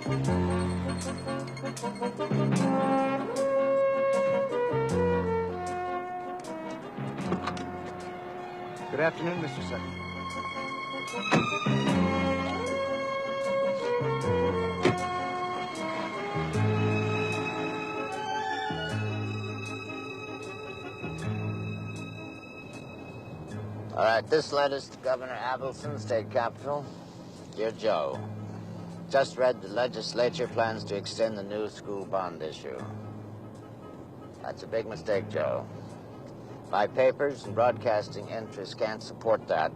Good afternoon, Mr. Sutton. All right, this letter's to Governor Abelson, State Capitol. Dear Joe, just read the legislature plans to extend the new school bond issue. That's a big mistake, Joe. My papers and broadcasting interests can't support that,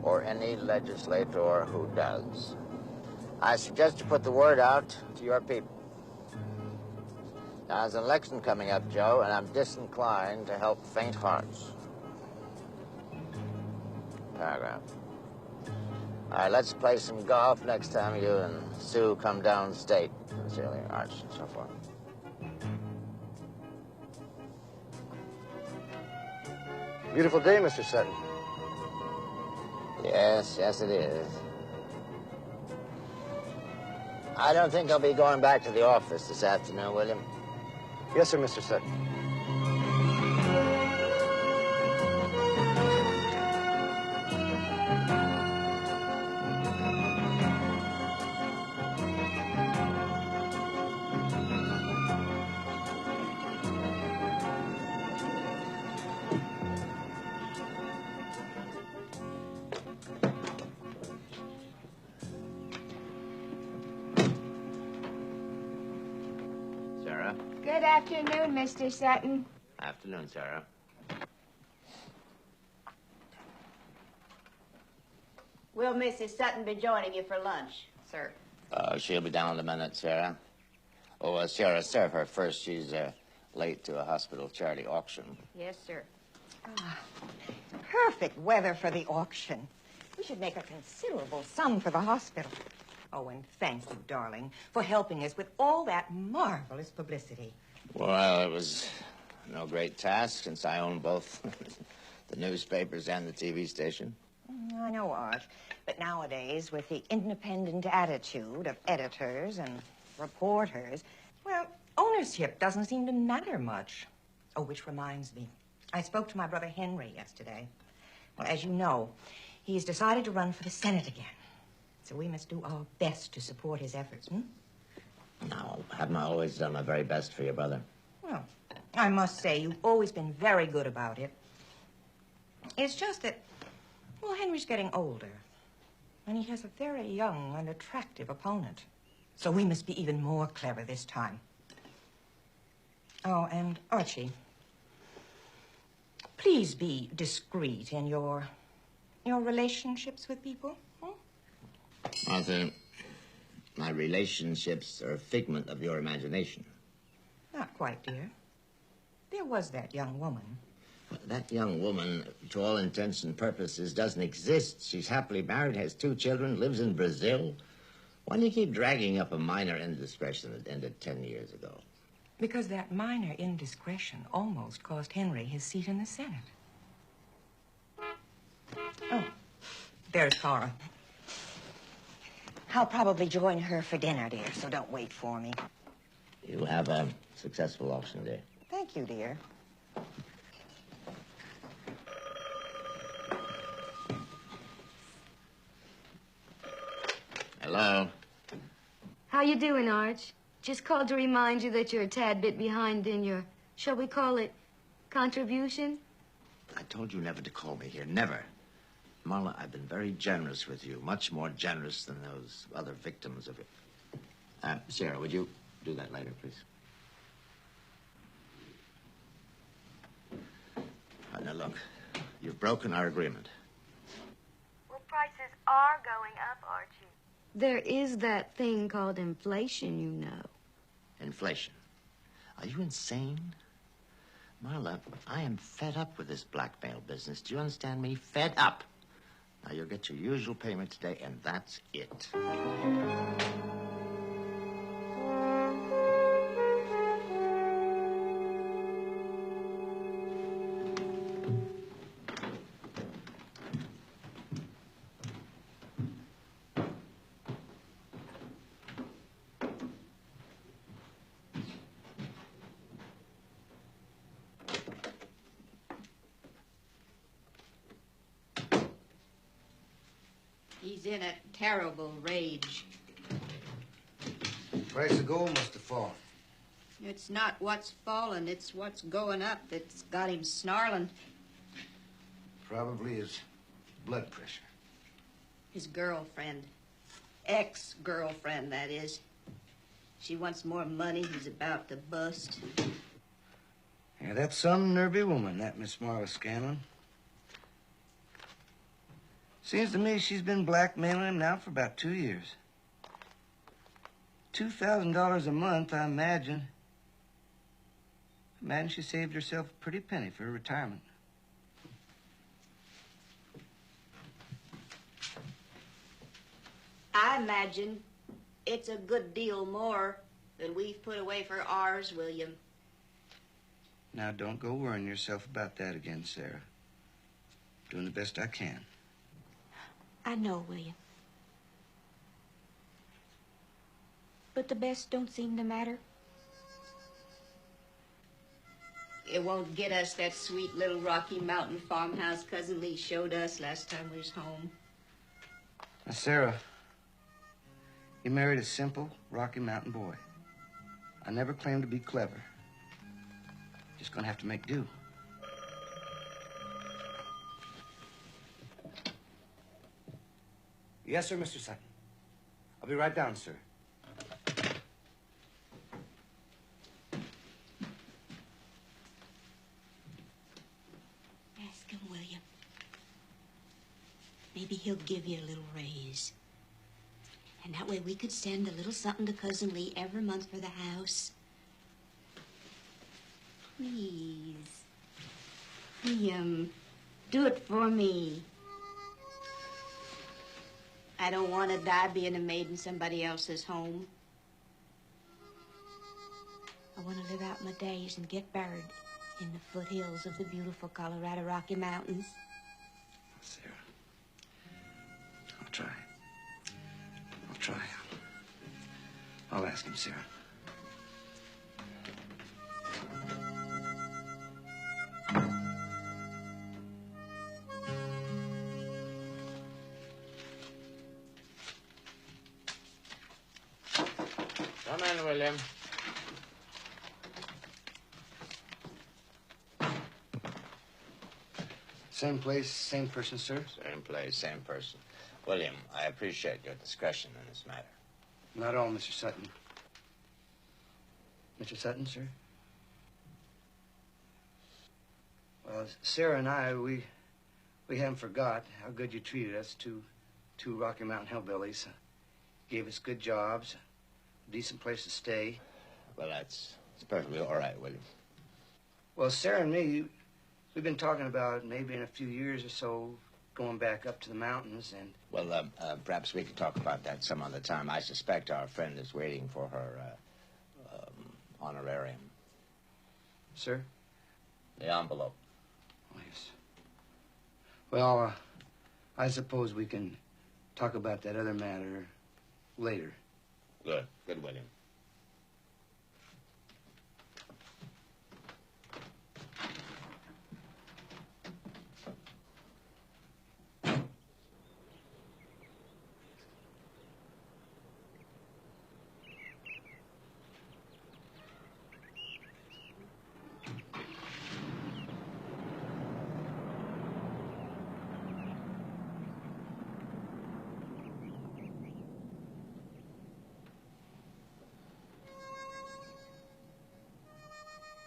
or any legislator who does. I suggest you put the word out to your people. Now, there's an election coming up, Joe, and I'm disinclined to help faint hearts. Paragraph. All right, let's play some golf next time you and Sue come downstate. Sincerely, Arch, and so forth. Beautiful day, Mr. Sutton. Yes, yes, it is. I don't think I'll be going back to the office this afternoon, William. Yes, sir, Mr. Sutton. Sarah? Good afternoon, Mr. Sutton. Afternoon, Sarah. Will Mrs. Sutton be joining you for lunch, sir? She'll be down in a minute, Sarah. Oh, Sarah, serve her first. She's late to a hospital charity auction. Yes, sir. Perfect weather for the auction. We should make a considerable sum for the hospital. Oh, and thank you, darling, for helping us with all that marvelous publicity. Well, it was no great task since I own both the newspapers and the TV station. I know, Art, but nowadays, with the independent attitude of editors and reporters, well, ownership doesn't seem to matter much. Oh, which reminds me, I spoke to my brother Henry yesterday. Well, as you know, he's decided to run for the Senate again. So we must do our best to support his efforts, Now, haven't I always done my very best for your brother? Well, I must say, you've always been very good about it. It's just that, well, Henry's getting older. And he has a very young and attractive opponent. So we must be even more clever this time. Oh, and Archie, please be discreet in your relationships with people. Martha, my relationships are a figment of your imagination. Not quite, dear. There was that young woman. Well, that young woman, to all intents and purposes, doesn't exist. She's happily married, has 2 children, lives in Brazil. Why do you keep dragging up a minor indiscretion that ended 10 years ago? Because that minor indiscretion almost cost Henry his seat in the Senate. Oh, there's Cora. I'll probably join her for dinner, dear, so don't wait for me. You have a successful auction day. Thank you, dear. Hello? How you doing, Arch? Just called to remind you that you're a tad bit behind in your, shall we call it, contribution? I told you never to call me here, never. Marla, I've been very generous with you, much more generous than those other victims of it. Sarah, would you do that later, please? Now, look, you've broken our agreement. Well, prices are going up, Archie. There is that thing called inflation, you know. Inflation? Are you insane? Marla, I am fed up with this blackmail business. Do you understand me? Fed up. Now, you'll get your usual payment today, and that's it. He's in a terrible rage. Price of gold must have fallen. It's not what's fallen, it's what's going up that's got him snarling. Probably his blood pressure. His girlfriend. Ex-girlfriend, that is. She wants more money, he's about to bust. Yeah, that's some nervy woman, that Miss Marla Scanlon. Seems to me she's been blackmailing him now for about 2 years. $2,000 a month, I imagine. Imagine she saved herself a pretty penny for her retirement. I imagine it's a good deal more than we've put away for ours, William. Now, don't go worrying yourself about that again, Sarah. Doing the best I can. I know, William. But the best don't seem to matter. It won't get us that sweet little Rocky Mountain farmhouse Cousin Lee showed us last time we was home. Now, Sarah, you married a simple Rocky Mountain boy. I never claimed to be clever. Just gonna have to make do. Yes, sir, Mr. Sutton. I'll be right down, sir. Ask him, William. Maybe he'll give you a little raise. And that way we could send a little something to Cousin Lee every month for the house. Please. William, do it for me. I don't want to die being a maid in somebody else's home. I want to live out my days and get buried in the foothills of the beautiful Colorado Rocky Mountains. Sarah, I'll try. I'll try. I'll ask him, Sarah. Come in, William. Same place, same person, sir? Same place, same person. William, I appreciate your discretion in this matter. Not all, Mr. Sutton. Mr. Sutton, sir? Well, Sarah and I, we haven't forgot how good you treated us, two Rocky Mountain hillbillies. Gave us good jobs, a decent place to stay. Well, it's perfectly all right, William. Well, Sarah and me, we've been talking about maybe in a few years or so going back up to the mountains and... Well, perhaps we could talk about that some other time. I suspect our friend is waiting for her honorarium. Sir? The envelope. Oh, yes. Well, I suppose we can talk about that other matter later. Good. Good, William.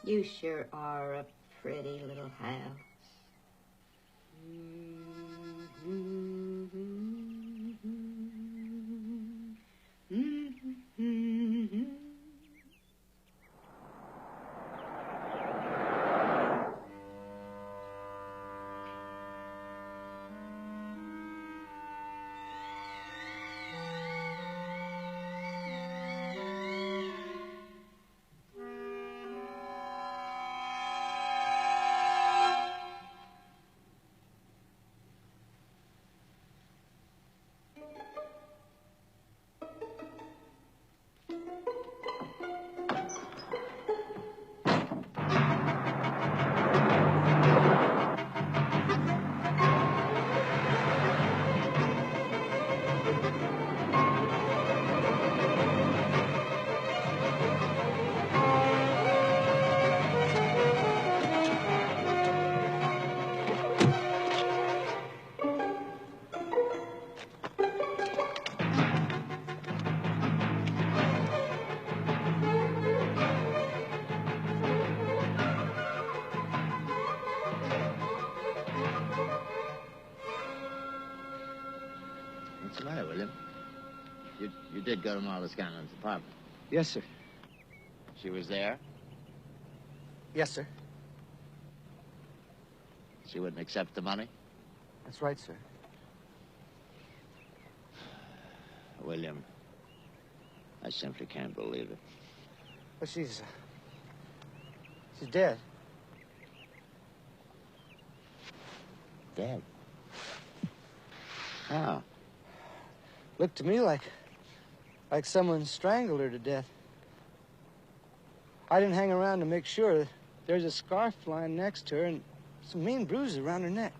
You sure are a pretty little house. You did go to Marla Scanlon's apartment? Yes, sir. She was there? Yes, sir. She wouldn't accept the money? That's right, sir. William, I simply can't believe it. Well, she's dead. Dead? How? Looked to me like someone strangled her to death. I didn't hang around to make sure. There's a scarf lying next to her and some mean bruises around her neck.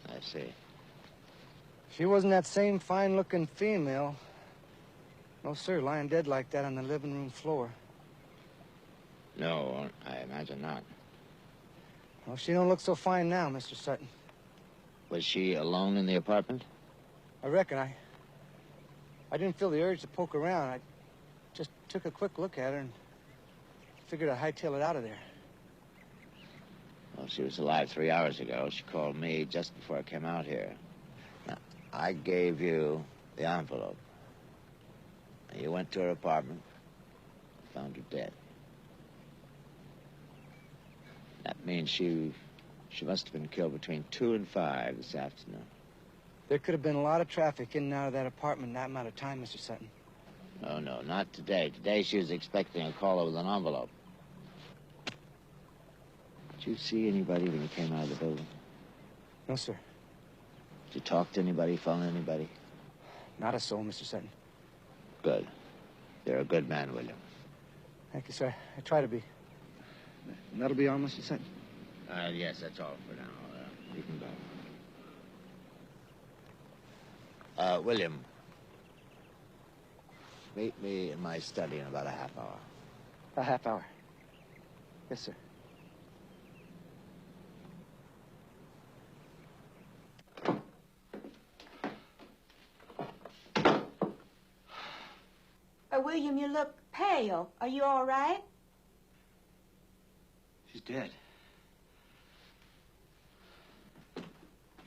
I see. She wasn't that same fine-looking female. No, sir, lying dead like that on the living room floor. No, I imagine not. Well, she don't look so fine now, Mr. Sutton. Was she alone in the apartment? I reckon I didn't feel the urge to poke around. I just took a quick look at her and figured I'd hightail it out of there. Well, she was alive 3 hours ago. She called me just before I came out here. Now, I gave you the envelope. You went to her apartment, found her dead. That means she must have been killed between 2 and 5 this afternoon. There could have been a lot of traffic in and out of that apartment in that amount of time, Mr. Sutton. No, not today. Today she was expecting a caller with an envelope. Did you see anybody when you came out of the building? No, sir. Did you talk to anybody, phone anybody? Not a soul, Mr. Sutton. Good. You're a good man, William. Thank you, sir. I try to be. That'll be all, Mr. Sutton. Yes, that's all for now. You can go. William, meet me in my study in about a half hour. A half hour. Yes, sir. William, you look pale. Are you all right? She's dead.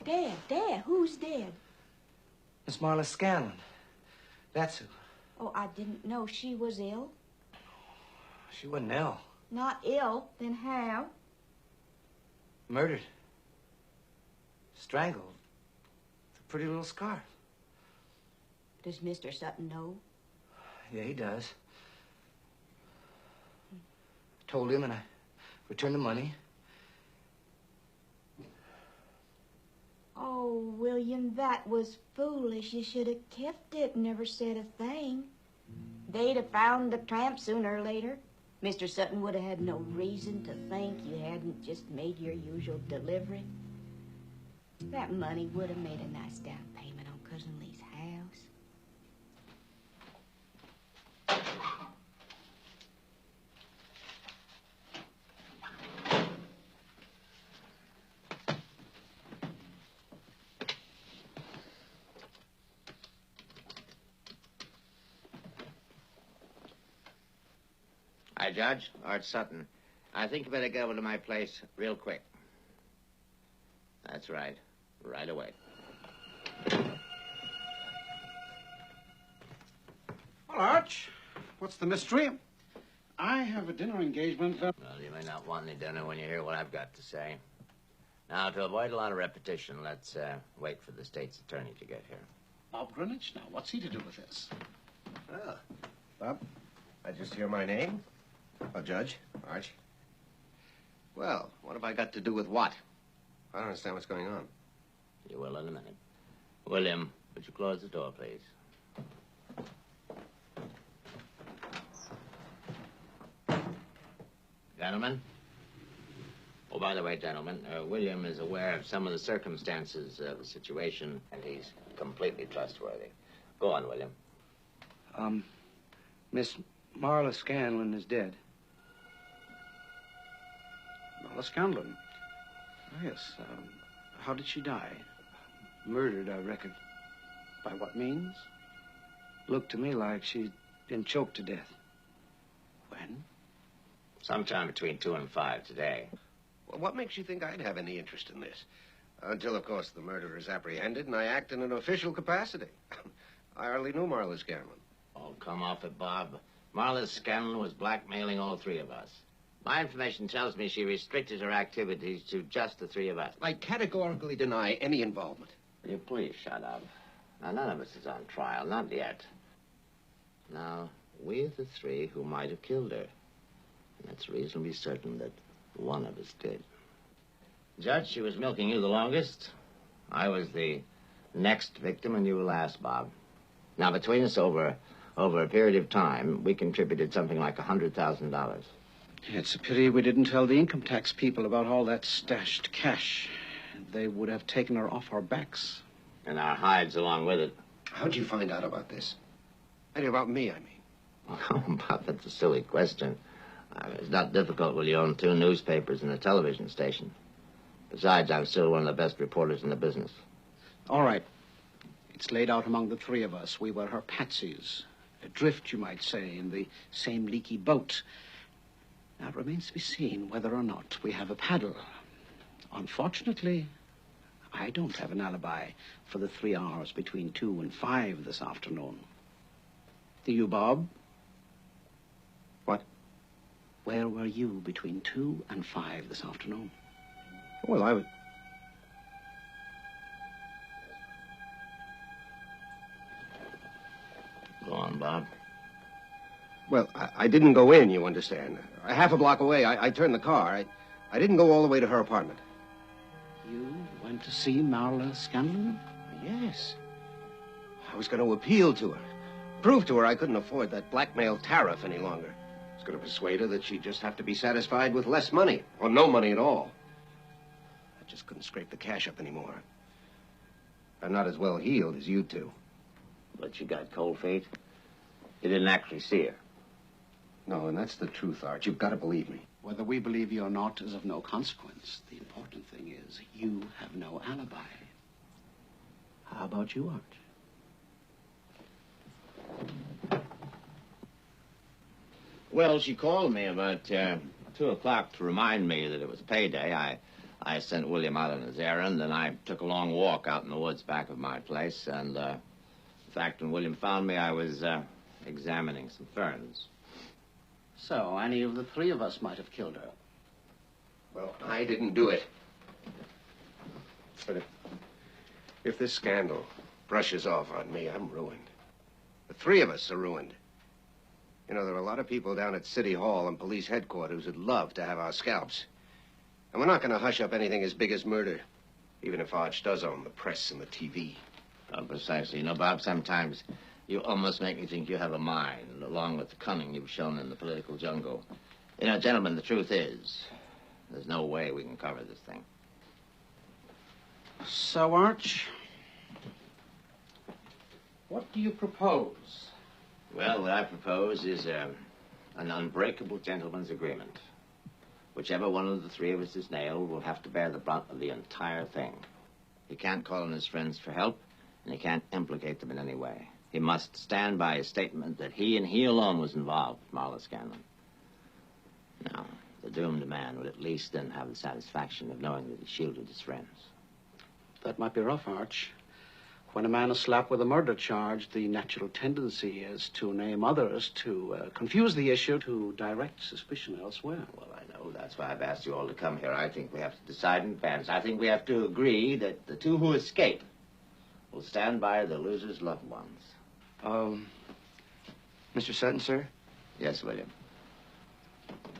Dead? Who's dead? Miss Marla Scanlon. That's who. Oh, I didn't know she was ill. She wasn't ill. Not ill? Then how? Murdered. Strangled. With a pretty little scarf. Does Mr. Sutton know? Yeah, he does. I told him and I returned the money. Oh, William, that was foolish. You should have kept it and never said a thing. They'd have found the tramp sooner or later. Mr. Sutton would have had no reason to think you hadn't just made your usual delivery. That money would have made a nice down payment on Cousin Lee's house. Hi, Judge. Art Sutton. I think you better get over to my place real quick. That's right. Right away. Well, Arch, what's the mystery? I have a dinner engagement. Well, you may not want any dinner when you hear what I've got to say. Now, to avoid a lot of repetition, let's wait for the state's attorney to get here. Bob Greenwich, now, what's he to do with this? Ah, Bob, I just hear my name. Oh, Judge, Arch. Well, what have I got to do with what? I don't understand what's going on. You will in a minute. William, would you close the door, please? Gentlemen? Oh, by the way, gentlemen, William is aware of some of the circumstances of the situation, and he's completely trustworthy. Go on, William. Miss Marla Scanlon is dead. Marla Scanlon. Oh, yes. How did she die? Murdered, I reckon. By what means? Looked to me like she'd been choked to death. When? Sometime between 2 and 5 today. Well, what makes you think I'd have any interest in this? Until, of course, the murderer is apprehended and I act in an official capacity. I hardly knew Marla Scanlon. Oh, come off it, Bob. Marla Scanlon was blackmailing all three of us. My information tells me she restricted her activities to just the three of us. I categorically deny any involvement. Will you please shut up? Now, none of us is on trial, not yet. Now, we're the three who might have killed her. And it's reasonably certain that one of us did. Judge, she was milking you the longest. I was the next victim, and you were last, Bob. Now, between us, over a period of time, we contributed something like $100,000. It's a pity we didn't tell the income tax people about all that stashed cash. They would have taken her off our backs. And our hides along with it. How'd you find out about this? About me, I mean. Oh, Bob, that's a silly question. It's not difficult when you own 2 newspapers and a television station. Besides, I'm still one of the best reporters in the business. All right. It's laid out among the three of us. We were her patsies. Adrift, you might say, in the same leaky boat. Now, it remains to be seen whether or not we have a paddle. Unfortunately, I don't have an alibi for the 3 hours between 2 and 5 this afternoon. Do you, Bob? What? Where were you between 2 and 5 this afternoon? Well, I was... Go on, Bob. Well, I didn't go in, you understand. Half a block away, I turned the car. I didn't go all the way to her apartment. You went to see Marla Scanlon? Yes. I was going to appeal to her. Prove to her I couldn't afford that blackmail tariff any longer. I was going to persuade her that she'd just have to be satisfied with less money, or no money at all. I just couldn't scrape the cash up anymore. I'm not as well heeled as you two. But you got cold feet? You didn't actually see her. No, and that's the truth, Art. You've got to believe me. Whether we believe you or not is of no consequence. The important thing is you have no alibi. How about you, Art? Well, she called me about 2 o'clock to remind me that it was payday. I sent William out on his errand, and I took a long walk out in the woods back of my place. And, in fact, when William found me, I was examining some ferns. So, any of the 3 of us might have killed her. Well, I didn't do it. But if this scandal brushes off on me, I'm ruined. The 3 of us are ruined. You know, there are a lot of people down at City Hall and police headquarters who'd love to have our scalps. And we're not going to hush up anything as big as murder, even if Arch does own the press and the TV. Oh, precisely. You know, Bob, sometimes you almost make me think you have a mind, along with the cunning you've shown in the political jungle. You know, gentlemen, the truth is, there's no way we can cover this thing. So, Arch, what do you propose? Well, what I propose is an unbreakable gentleman's agreement. Whichever one of the 3 of us is nailed will have to bear the brunt of the entire thing. He can't call on his friends for help, and he can't implicate them in any way. He must stand by his statement that he and he alone was involved with Marla Scanlon. Now, the doomed man would at least then have the satisfaction of knowing that he shielded his friends. That might be rough, Arch. When a man is slapped with a murder charge, the natural tendency is to name others, to confuse the issue, to direct suspicion elsewhere. Well, I know. That's why I've asked you all to come here. I think we have to decide in advance. I think we have to agree that the 2 who escape will stand by the loser's loved ones. Mr. Sutton, sir? Yes, William.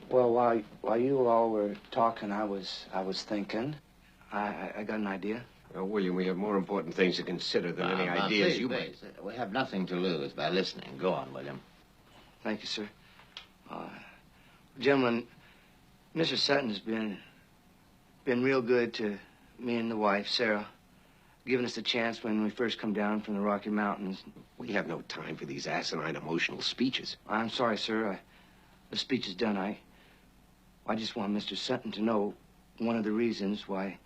Well, while you all were talking, I was thinking. I got an idea. Well, William, we have more important things to consider than any ideas please, you please. might. We have nothing to lose by listening. Go on, William. Thank you, sir. Gentlemen, Mr. Sutton's been real good to me and the wife, Sarah, giving us a chance when we first come down from the Rocky Mountains. We have no time for these asinine emotional speeches. I'm sorry, sir. The speech is done. I just want Mr. Sutton to know one of the reasons why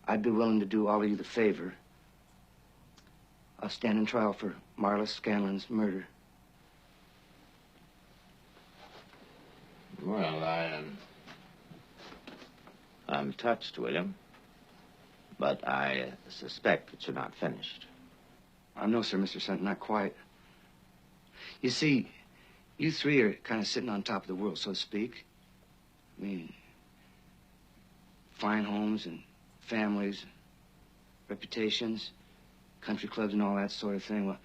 I'd be willing to do all of you the favor of standing trial for Marla Scanlon's murder. Well, I'm touched, William. But I suspect that you're not finished. No, sir, Mr. Sutton, not quite. You see, you three are kind of sitting on top of the world, so to speak. I mean, fine homes and families, reputations, country clubs and all that sort of thing. Well,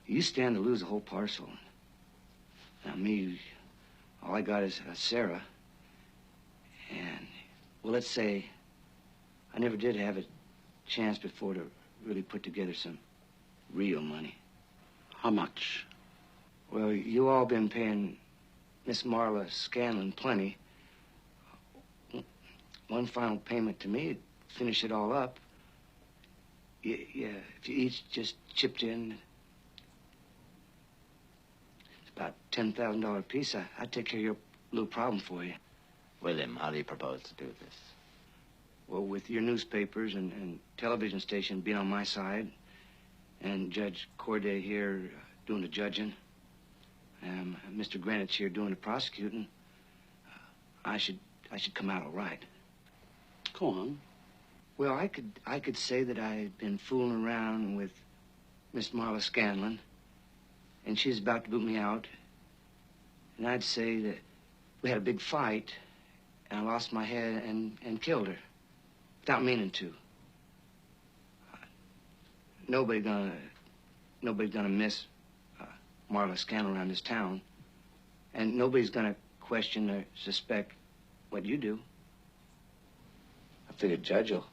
you stand to lose a whole parcel. Now, me, all I got is Sarah. And, well, let's say I never did have a chance before to really put together some real money. How much? Well, you all been paying Miss Marla Scanlon plenty. One final payment to me, finish it all up. Yeah, if you each just chipped in, it's about $10,000 a piece. I'd take care of your little problem for you. William, how do you propose to do this? Well, with your newspapers and television station being on my side, and Judge Corday here doing the judging, and Mr. Greenwich here doing the prosecuting, I should come out all right. Go on. Well, I could say that I'd been fooling around with Miss Marla Scanlon, and she's about to boot me out. And I'd say that we had a big fight, and I lost my head and killed her, without meaning to. Nobody's gonna miss Marla Scanlon around this town, and nobody's gonna question or suspect what you do. I figured Judge will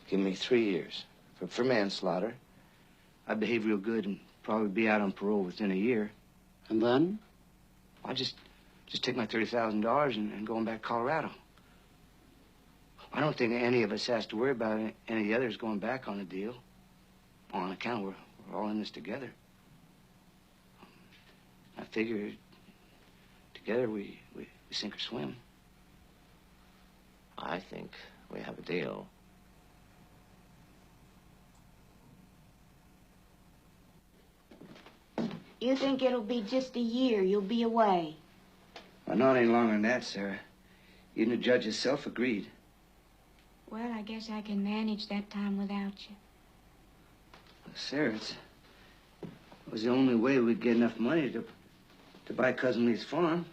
give me 3 years for manslaughter. I'd behave real good and probably be out on parole within a year. And then? I'll just take my $30,000 and go on back to Colorado. I don't think any of us has to worry about any of the others going back on the deal. On account we're all in this together. I figure together we sink or swim. I think we have a deal. You think it'll be just a year you'll be away? Well, not any longer than that, Sarah. Even the judge himself agreed. Well, I guess I can manage that time without you. Sarah, it was the only way we'd get enough money to buy Cousin Lee's farm.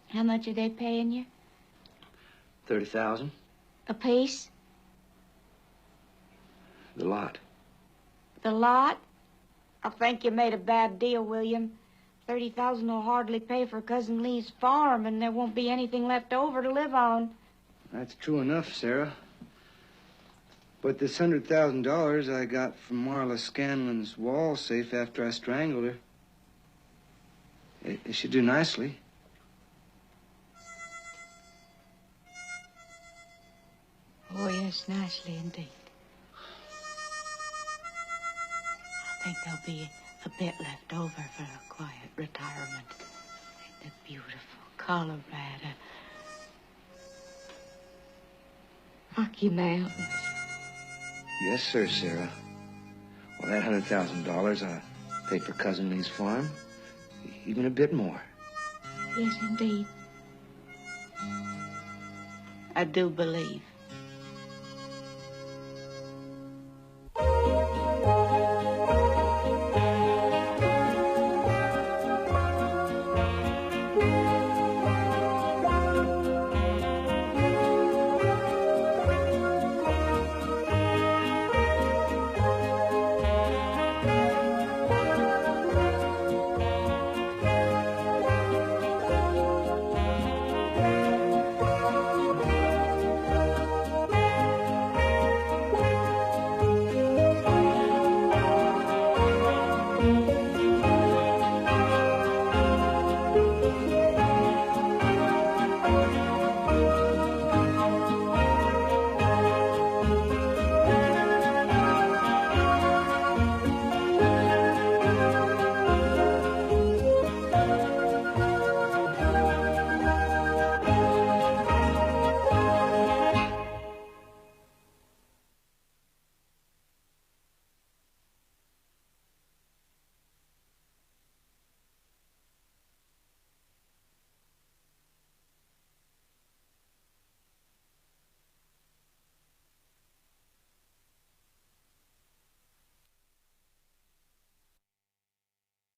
How much are they paying you? $30,000. A piece? The lot. The lot? I think you made a bad deal, William. $30,000 will hardly pay for Cousin Lee's farm, and there won't be anything left over to live on. That's true enough, Sarah. But this $100,000 I got from Marla Scanlon's wall safe after I strangled her, it should do nicely. Oh, yes, nicely indeed. I think there'll be a bit left over for a quiet retirement in the beautiful Colorado Rocky Mountains. Yes, sir, Sarah. Well, that $100,000 I pay for Cousin Lee's farm, even a bit more. Yes, indeed. I do believe